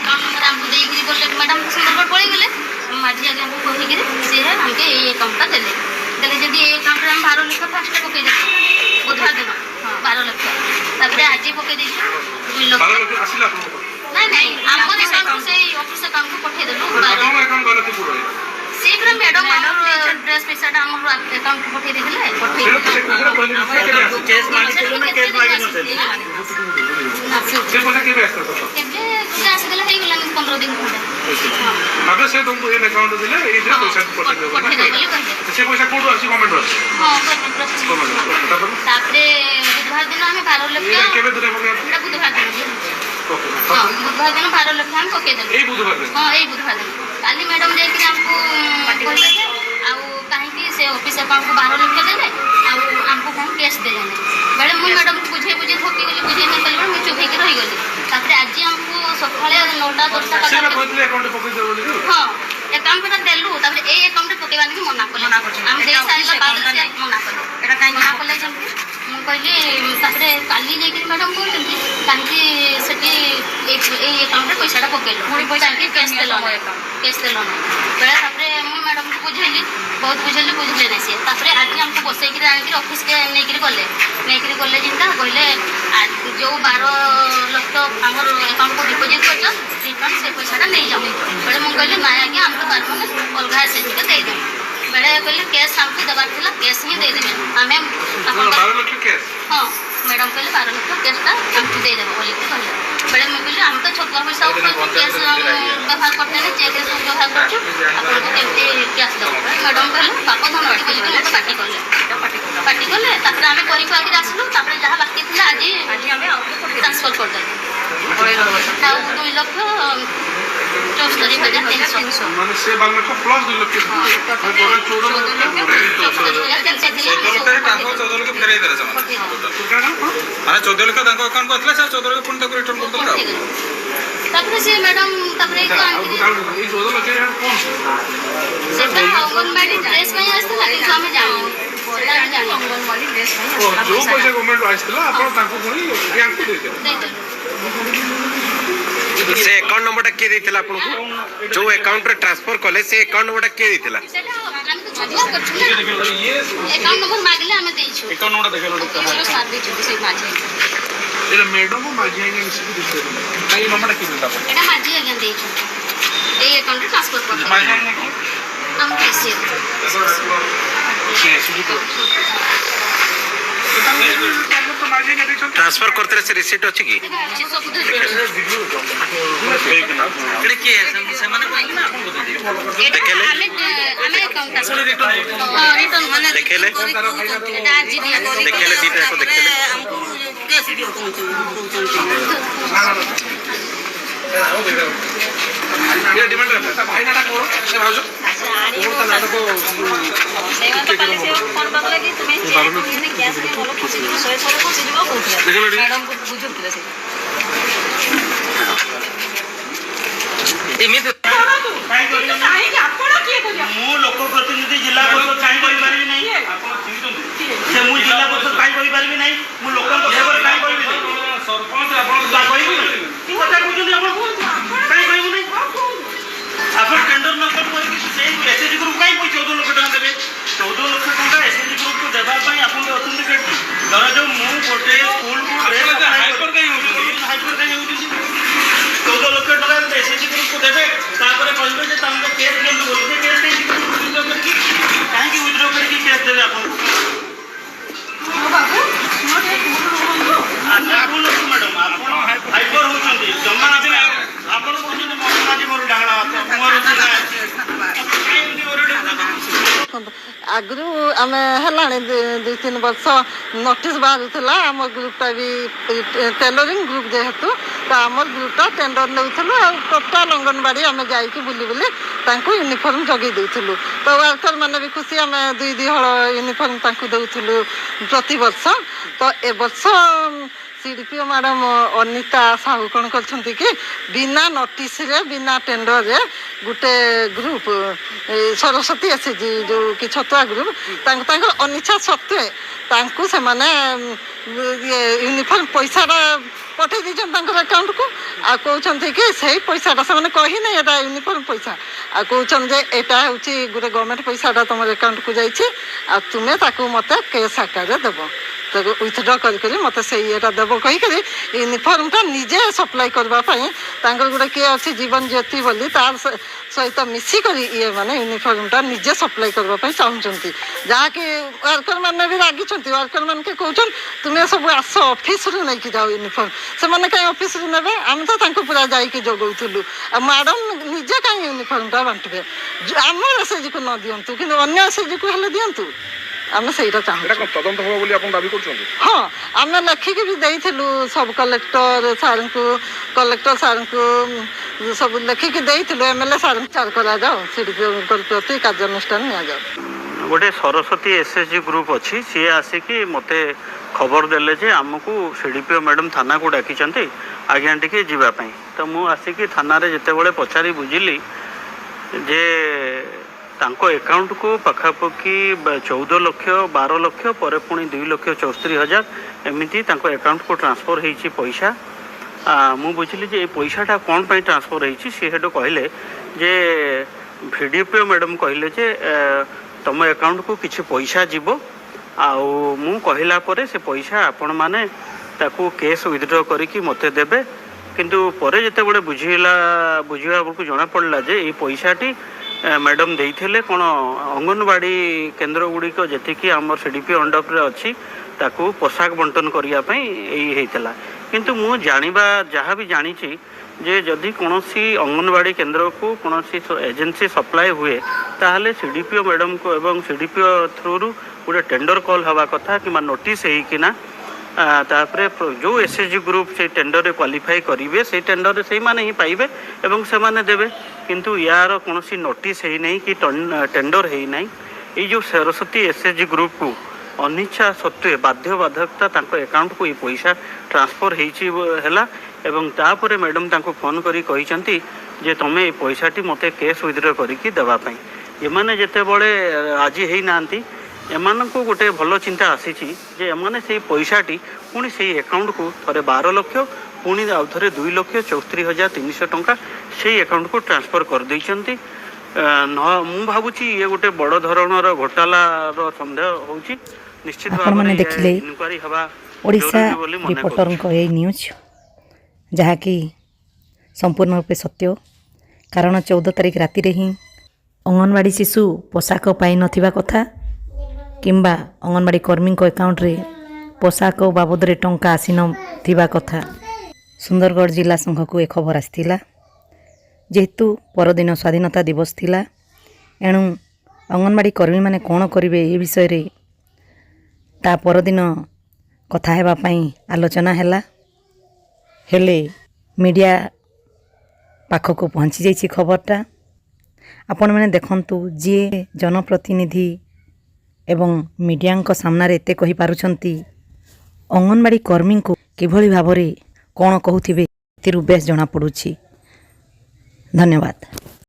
Account number हमको देकर बोले मैडम सुंदरगढ़ पड़े गले माझी आगे हमको कहीकि सी हमके ये अकाउंटा देले देले जब ये अकाउंट हम 12 लाख फास्ट पकई दे बुधवार दिन 12 लाख तापर आज पकई दे 2 लाख 12 लाख आसिला आपन नहीं नहीं हमको अकाउंट से ऑफिस अकाउंट को पठे देलु कौन अकाउंट वाला थे पूरा शीघ्र मैडम हमर ड्रेस पैसा हमर अकाउंट को पठे देले पठे केस मागिथिलु ना केस मागि नथि से पैसा के व्यस्त था केबे क्लास गेला हे गेला 15 दिन खंडे अबे से तुमको ये अकाउंट दिले ए जे पैसा पठे देबो से पैसा कोड आसी गवर्नमेंट रो हां गवर्नमेंट रो तापरे बुधवार दिन हमें 12 लाख ये केबे दुरे पके एटा बुधवार दिन ओके हां बुधवार दिन 12 लाख हम पके देले ए बुधवार दिन हां ए बुधवार दिन काली मैडम जाई कि हमको बोले जे आ काहे कि से ऑफिस अकाउंट को 12 लाख देले आ हमको हम कैश दे देले बड़े मु मैडम बुझे बुझे थोकी गेली बुझे न कलबा मैं चुप होके रही गली तापरे आज हमको सकाळे 9टा 10टा से ना कहले अकाउंट पके देबो बोली हां अकाउंट टा देलु तापरे ए अकाउंट पकेबानी कि मना करले हम दे साइला बाद से मना करले एटा काहे मना करले जे मु कहली तापरे काली जाई कि मैडम बोलछन काहे सेठी ए अकाउंट पैसा टा पकेलो मोर पैसा के कैश देलो बेला तापरे मु मैडम को बुझेली बहुत बुझेली बुझले नै से तापरे आज हमको बसै कि आनि ऑफिस के नै कि गले जिंदा कहले आज जो 12 लाख हमर अकाउंट को डिपॉजिट करछ रिटर्न से पैसा टा नै जाऊ बेले मु कहले ना आगे हम तो बार माने अलगा से दे दे बेले कहले कैश हमको दबार थिला कैश ही दे देबे हमें अपन 12 लाख कैश हां मैडम कहले 12 लाख कैश टा हमको दे देबो बोली कहले बेले मैं कहले हम तो छोटका पैसा कैश व्यवहार करते नहीं चेक से व्यवहार करछु अपन को केमते कैश दो मैडम कहले पापा धन कहले कि पार्टी कले तापर हमें करी को आगे आसलु तापर जहां बाकी थिला आज हमें ट्रांसफर कर दे 2 लाख 64,300 माने से 12 लाख प्लस 2 लाख टोटल 14 लाख फेराई देले समान माने 14 लाख तांको अकाउंट को आथला से 14 लाख पुन तक रिटर्न कर देला तापर से मैडम तापर एक ये 14 लाख है कौन सेटा अंगनवाड़ी ड्रेस में आस्ता कि हमें जानो अंगनवाड़ी ड्रेस में जो पैसा गवर्नमेंट आइसला आपण तांको कोनी बैंक को दे दे से अकाउंट नंबर के देथिला आपन को जो अकाउंट रे ट्रांसफर कले से अकाउंट नंबर के देथिला अकाउंट नंबर मागले हमें देइछु अकाउंट नंबर देखेलो चलो साथ देइछु से माझे एला मैडम माझी आगे मिसी दिसे काई नंबर के देता आपण एटा माझे आगे देइछु ए अकाउंट रे ट्रांसफर कर माझी आगे हम कैसे ट्रांसफर करते से रिसीट अछि की एडे के से माने कोइ ना आपन को दे दियो देखेले हमें अकाउंट रिटर्न माने देखेले एटा आज दिया देखेले दीटा को देखेले हमको कैसे दियो ये डिमांड रहता भाई नाटा करो से भाउजो मोर ता नाटा को सेवा तो पहले से फोन बगले कि तुम्हें चेक कैश में बोलो खुशी दियो 100 खुशी दियो कहउथले मैडम को बुझुथले से एमित काई करियो काई कि आपण के करियो मु लोक प्रतिनिधि जिला परिषद काई करि पारिबी नहीं आपण चिंतन से मु जिला परिषद काई करि पारिबी नहीं मु लोकन को फेवर काई करिबी नहीं सरपंच आपण का कहिबी की কথা बुझुनी आपण काई कहिबू नहीं आपण टेंडर न कर कोई कि से एसएसजी ग्रुप काई 14 लाख टका देबे 14 लाख टका एसएसजी ग्रुप को देबा पई आपण अथेंटिकेट धर जो मु गोटे स्कूल को हाइपर काई होउची 14 लाख टका एसएसजी ग्रुप को देबे तापर कहबे जे तांको केस दियंतु बोलते केस विथड्रॉ करके काहे कि विथड्रॉ करके केस देबे आपण बाबू आजा बोलो मैडम आपण हाइपर होउछंती जम्मा आपण बोलछन मोहनाजी मोर डाहला मोर आगु आम है 2-3 वर्ष नोटिस बाहर आम ग्रुपटा भी टेलरिंग ग्रुप जेहेतु तो आम ग्रुपटा टेंडर नौलु टोटाल अंगनवाड़ी आम जाकि बुली बुली यूनिफॉर्म जगै दूलु तो वर्कर मैंने भी खुशी आम 2 हल यूनिफॉर्म दौलु प्रति वर्ष तो ए वर्ष सीडीपीओ मैडम अनिता साहू कौन कर बिना नोटिस रे बिना टेंडर रे गोटे ग्रुप सरस्वती एसएचजी जो कि छतुआ ग्रुप अनिच्छा सत्वे से माने यूनिफॉर्म पैसा ପଠେଇ ଦେଇଛନ୍ତି ତାଙ୍କର ଆକାଉଣ୍ଟକୁ ଆଉ କହୁଛନ୍ତି କି ସେଇ ପଇସାଟା ସେମାନେ କହିନି ଏଇଟା ୟୁନିଫର୍ମ ପଇସା ଆଉ କହୁଛନ୍ତି ଯେ ଏଇଟା ହେଉଛି ଗୋଟେ ଗଭର୍ଣ୍ଣମେଣ୍ଟ ପଇସାଟା ତୁମର ଆକାଉଣ୍ଟକୁ ଯାଇଛି ଆଉ ତୁମେ ତାକୁ ମୋତେ କେସ୍ ଆକାରରେ ଦେବ ତାକୁ ୱିଥଡ୍ର କରିକରି ମୋତେ ସେଇ ଇଏଟା ଦେବ କହିକରି ୟୁନିଫର୍ମଟା ନିଜେ ସପ୍ଲାଏ କରିବା ପାଇଁ ତାଙ୍କର ଗୋଟେ କିଏ ଅଛି ଜୀବନ ଜ୍ୟୋତି ବୋଲି ତାର ସହିତ ମିଶିକରି ଇଏ ମାନେ ୟୁନିଫର୍ମଟା ନିଜେ ସପ୍ଲାଏ କରିବା ପାଇଁ ଚାହୁଁଛନ୍ତି ଯାହାକି ୱାର୍କର ମାନେ ବି ରାଗିଛନ୍ତି ୱାର୍କର ମାନକେ କହୁଛନ୍ତି ତୁମେ ସବୁ ଆସ ଅଫିସରୁ ନେଇକି ଯାଅ ୟୁନିଫର୍ମ ସେମାନେ କାହିଁ ଅଫିସରୁ ନେବେ ଆମେ ତ ତାଙ୍କୁ ପୁରା ଯାଇକି ଯୋଗାଉଥିଲୁ ଆଉ ମ୍ୟାଡ଼ାମ୍ ନିଜେ କାହିଁ ୟୁନିଫର୍ମଟା ବାଣ୍ଟିବେ ଆମ ଏସ୍ଏଚ୍ଜିକୁ ନ ଦିଅନ୍ତୁ କିନ୍ତୁ ଅନ୍ୟ ଏସ୍ଏଚ୍ଜିକୁ ହେଲେ ଦିଅନ୍ତୁ ଆମେ ସେଇଟା ଚାହୁଁଛୁ ଏଇଟା କଣ ତଦନ୍ତ ହେବ ବୋଲି ଆପଣ ଦାବି କରୁଛନ୍ତି? ହଁ ଆମେ ଲେଖିକି ବି ଦେଇଥିଲୁ ସବୁ କଲେକ୍ଟର ସାର୍ଙ୍କୁ କଲେକ୍ଟର ସାର୍ଙ୍କୁ ସବୁ ଲେଖିକି ଦେଇଥିଲୁ MLA ସାର୍ଙ୍କୁ ଚାର କରାଯାଉ ସିଡିପିଓଙ୍କ ପ୍ରତି କାର୍ଯ୍ୟାନୁଷ୍ଠାନ ନିଆଯାଉ। ଗୋଟେ ସରସ୍ୱତୀ SSG ଗ୍ରୁପ ଅଛି ସିଏ ଆସିକି ମୋତେ ଖବର ଦେଲେ ଯେ ଆମକୁ CDPO ମ୍ୟାଡ଼ାମ୍ ଥାନାକୁ ଡାକିଛନ୍ତି ଆଜ୍ଞା ଟିକେ ଯିବା ପାଇଁ ତ ମୁଁ ଆସିକି ଥାନାରେ ଯେତେବେଳେ ପଚାରି ବୁଝିଲି ଯେ ତାଙ୍କ ଆକାଉଣ୍ଟକୁ ପାଖାପାଖି 14 ଲକ୍ଷ 12 ଲକ୍ଷ ପରେ ପୁଣି 2,64,000 ଏମିତି ତାଙ୍କ ଆକାଉଣ୍ଟକୁ ଟ୍ରାନ୍ସଫର୍ ହେଇଛି ପଇସା ମୁଁ ବୁଝିଲି ଯେ ଏ ପଇସାଟା କ'ଣ ପାଇଁ ଟ୍ରାନ୍ସଫର୍ ହେଇଛି ସେ ସେଠୁ କହିଲେ ଯେ VDPO ମ୍ୟାଡ଼ାମ୍ କହିଲେ ଯେ ତୁମ ଆକାଉଣ୍ଟକୁ କିଛି ପଇସା ଯିବ ଆଉ ମୁଁ କହିଲା ପରେ ସେ ପଇସା ଆପଣମାନେ ତାକୁ କେସ୍ ୱିଥଡ୍ର କରିକି ମୋତେ ଦେବେ କିନ୍ତୁ ପରେ ଯେତେବେଳେ ବୁଝିବା ବେଳକୁ ଜଣାପଡ଼ିଲା ଯେ ଏଇ ପଇସାଟି ମ୍ୟାଡ଼ାମ୍ ଦେଇଥିଲେ କ'ଣ ଅଙ୍ଗନବାଡ଼ି କେନ୍ଦ୍ର ଗୁଡ଼ିକ ଯେତିକି ଆମର CDPO ଅଣ୍ଡରରେ ଅଛି ତାକୁ ପୋଷାକ ବଣ୍ଟନ କରିବା ପାଇଁ ଏଇ ହେଇଥିଲା କିନ୍ତୁ ମୁଁ ଜାଣିବା ଯାହା ବି ଜାଣିଛି ଯେ ଯଦି କୌଣସି ଅଙ୍ଗନବାଡ଼ି କେନ୍ଦ୍ରକୁ କୌଣସି ଏଜେନ୍ସି ସପ୍ଲାଏ ହୁଏ ତାହେଲେ CDPO ମ୍ୟାଡ଼ାମ୍କୁ ଏବଂ CDPO ଥ୍ରୁରୁ ଗୋଟେ ଟେଣ୍ଡର କଲ୍ ହେବା କଥା କିମ୍ବା ନୋଟିସ୍ ହେଇକିନା ତାପରେ ଯେଉଁ SSG ଗ୍ରୁପ ସେଇ ଟେଣ୍ଡରରେ କ୍ୱାଲିଫାଇ କରିବେ ସେଇ ଟେଣ୍ଡରରେ ସେଇମାନେ ହିଁ ପାଇବେ ଏବଂ ସେମାନେ ଦେବେ କିନ୍ତୁ ୟାର କୌଣସି ନୋଟିସ୍ ହେଇନାହିଁ କି ଟେଣ୍ଡର ହେଇନାହିଁ ଏଇ ଯେଉଁ ସରସ୍ୱତୀ SSG ଗ୍ରୁପକୁ ଅନିଚ୍ଛା ସତ୍ତ୍ୱେ ବାଧ୍ୟବାଧକତା ତାଙ୍କ ଆକାଉଣ୍ଟକୁ ଏଇ ପଇସା ଟ୍ରାନ୍ସଫର୍ ହେଇଛି ହେଲା ଏବଂ ତାପରେ ମ୍ୟାଡ଼ାମ୍ ତାଙ୍କୁ ଫୋନ୍ କରି କହିଛନ୍ତି ଯେ ତୁମେ ଏଇ ପଇସାଟି ମୋତେ କେସ୍ ୱିଥଡ୍ର କରିକି ଦେବା ପାଇଁ ଏମାନେ ଯେତେବେଳେ ରାଜି ହେଇନାହାନ୍ତି ଏମାନଙ୍କୁ ଗୋଟେ ଭଲ ଚିନ୍ତା ଆସିଛି ଯେ ଏମାନେ ସେଇ ପଇସାଟି ପୁଣି ସେଇ ଆକାଉଣ୍ଟକୁ ଥରେ 12 ଲକ୍ଷ ପୁଣି ଆଉ ଥରେ 2,64,300 ଟଙ୍କା ସେଇ ଆକାଉଣ୍ଟକୁ ଟ୍ରାନ୍ସଫର୍ କରିଦେଇଛନ୍ତି ମୁଁ ଭାବୁଛି ଇଏ ଗୋଟେ ବଡ଼ ଧରଣର ଘୋଟାଲାର ସନ୍ଦେହ ହେଉଛି ନିଶ୍ଚିତ ଭାବରେ ଦେଖିଲେ ଇନକ୍ୱାରି ହେବା ଓଡ଼ିଶା ରିପୋର୍ଟରଙ୍କ ଏଇ ନ୍ୟୁଜ୍ ଯାହାକି ସମ୍ପୂର୍ଣ୍ଣ ରୂପେ ସତ୍ୟ କାରଣ 14 ତାରିଖ ରାତିରେ ହିଁ ଅଙ୍ଗନବାଡ଼ି ଶିଶୁ ପୋଷାକ ପାଇନଥିବା କଥା କିମ୍ବା ଅଙ୍ଗନବାଡ଼ି କର୍ମୀଙ୍କ ଆକାଉଣ୍ଟରେ ପୋଷାକ ବାବଦରେ ଟଙ୍କା ଆସିନଥିବା କଥା ସୁନ୍ଦରଗଡ଼ ଜିଲ୍ଲା ସଂଘକୁ ଏ ଖବର ଆସିଥିଲା ଯେହେତୁ ପରଦିନ ସ୍ୱାଧୀନତା ଦିବସ ଥିଲା ଏଣୁ ଅଙ୍ଗନବାଡ଼ି କର୍ମୀମାନେ କ'ଣ କରିବେ ଏ ବିଷୟରେ ତା ପରଦିନ କଥା ହେବା ପାଇଁ ଆଲୋଚନା ହେଲା ହେଲେ ମିଡ଼ିଆ ପାଖକୁ ପହଞ୍ଚି ଯାଇଛି ଖବରଟା ଆପଣମାନେ ଦେଖନ୍ତୁ ଯିଏ ଜନପ୍ରତିନିଧି ଏବଂ ମିଡ଼ିଆଙ୍କ ସାମ୍ନାରେ ଏତେ କହିପାରୁଛନ୍ତି ଅଙ୍ଗନବାଡ଼ି କର୍ମୀଙ୍କୁ କିଭଳି ଭାବରେ କ'ଣ କହୁଥିବେ ଏଥିରୁ ବେଶ ଜଣାପଡ଼ୁଛି ଧନ୍ୟବାଦ।